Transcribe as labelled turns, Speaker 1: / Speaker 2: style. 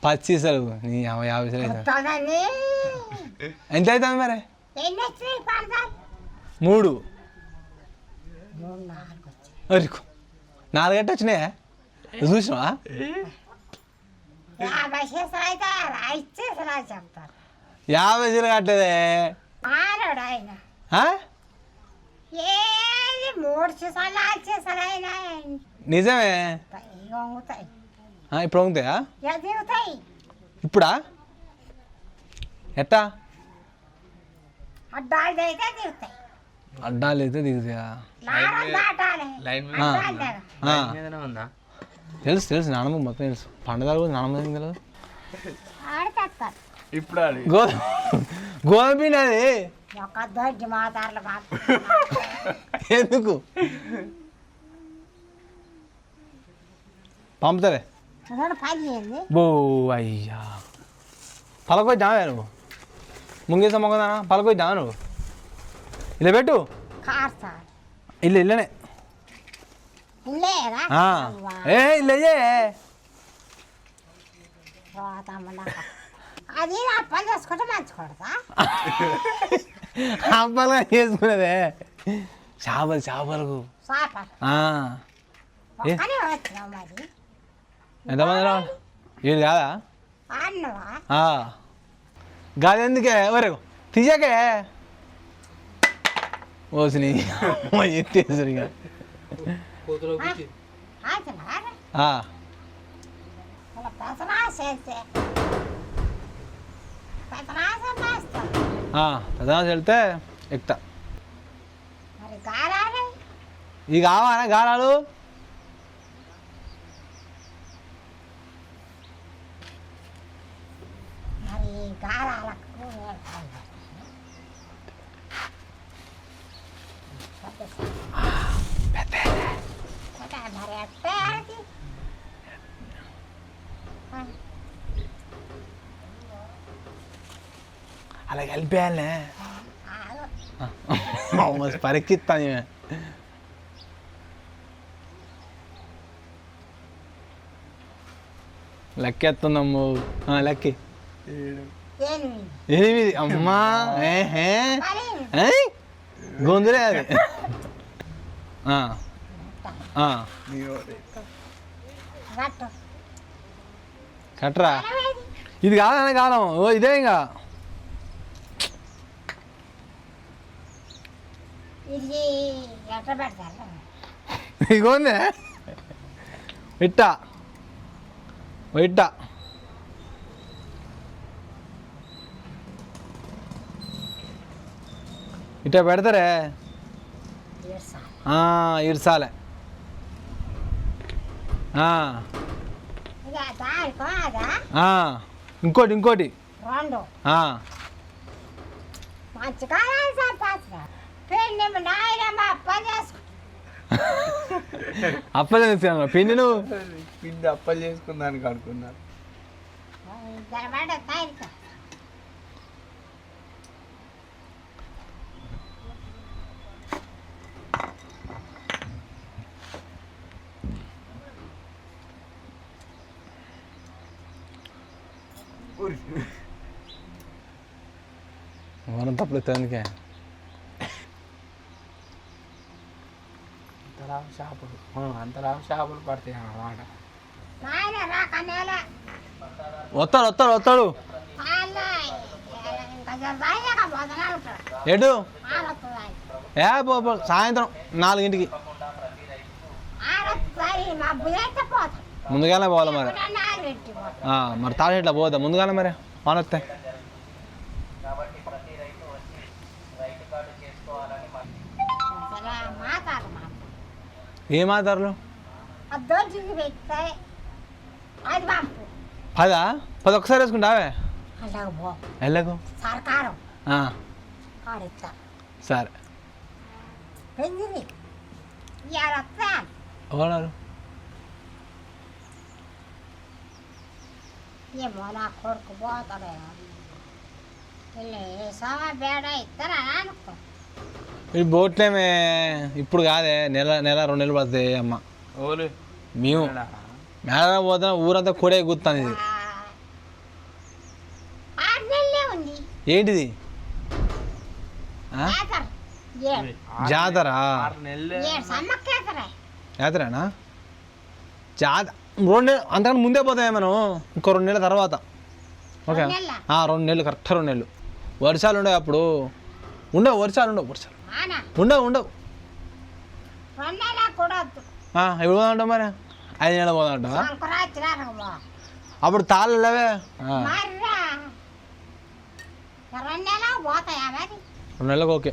Speaker 1: పచ్చిసలు నీ 50 ఎంత అవుతుంది మరి 3 4 గంట వచ్చినాయా చూసినావా 50 చీర కట్టదే నిజమే ఇప్పుడు వంగుతాయా ఇప్పుడా ఎట్టా అడ్డాలు అయితే దిగుతాయా తెలుసు నానమ్మ మొత్తం తెలుసు పండుగలు కూడా నానమ్మ తెలియదు
Speaker 2: ఇప్పుడు
Speaker 1: గోధుమ పిండి అది ఎందుకు పంపుతారే బో అయ్యా పలకొచ్చి జావే నువ్వు ముంగేసా మొక్కదానా పలకొచ్చి జావా నువ్వు ఇలా పెట్టు ఇల్లనే ఏ ఇల్లయ్యే
Speaker 3: అది అప్పాలు చేసుకుంటే మంచి కొడతా
Speaker 1: అప్పాలుగా చేసుకునేదే చేపలకు ఎంతమంది రావాలి ఏది కాదా గాది ఎందుకే వరకు తీసాకే ఓసిని ఎత్తేసరిగా పెద్దనాశ వెళ్తే ఎక్కుతా ఇవి కావాలా గాలాలు అలా కలిపేయాలనే పరికిస్తాను లెక్కేస్తుందమ్ము లెక్కి 8 అమ్మా గొంతులే అది కట్టరా ఇది కాదనే కాలం ఓ ఇదే ఇంకా ఇగోందే ఇట్టా ఇట్టా ఇట్లా పెడతారే ఇడ్సాలే ఇంకోటి అప్పలు చేసుకున్నా పిండి నువ్వు
Speaker 2: పిండి అప్పలు చేసుకుందానికి అనుకున్నాను
Speaker 1: మనం తప్పుడు ఎందుకే
Speaker 2: అంతలా చేపలు పడతాయి అన్నమాట
Speaker 1: వస్తాడు ఎటు సాయంత్రం 4ంటికి ముందుగానే పోవాలి మరి తాడేట్లా పోదా ముందుగానే మరి వాన వస్తాయి ఏం ఆధారాలు 10 ఒకసారి వేసుకుంటావే వెళ్ళకు సరే ఎవరు
Speaker 3: ఏమో నా కొడుకు పోతాడే బేడ ఇస్తారా అనుకో
Speaker 1: ఇది బోట్లేమే ఇప్పుడు కాదే నెల 2 నెలలు పడుతుంది అమ్మ
Speaker 2: ఓలు
Speaker 1: మేము మేళ పోతున్నా ఊరంతా కొడే గుర్తాను ఇది
Speaker 3: 6 నెలలే ఉంది
Speaker 1: ఏంటిది ఆ?
Speaker 3: కేసర ఏడు
Speaker 1: జాతర
Speaker 2: 6 నెలలు
Speaker 3: సమ్మ కేసరే
Speaker 1: జాతరేనా జాత 2 నెలలు అంతకన్నా ముందే పోతాయి మనం ఇంకో 2 నెలల తర్వాత ఓకే
Speaker 3: 2 నెలలా?
Speaker 1: 2 నెలలు కరెక్ట్ 2 నెలలు వర్షాలు ఉండవు అప్పుడు వర్షాలు ఉండవు
Speaker 3: ఆనా
Speaker 1: ఉండవు
Speaker 3: 2 నెలల కూడా వద్దు
Speaker 1: ఎప్పుడు పోదామంటావు మరి 5 నెలలు పోదామంటావా
Speaker 3: సంక్రాంతి రాకమో
Speaker 1: అప్పుడు తాళ్ళవే
Speaker 3: మర్రా 2 నెలలు పోతాయా మరి
Speaker 1: 2 నెలలకు ఓకే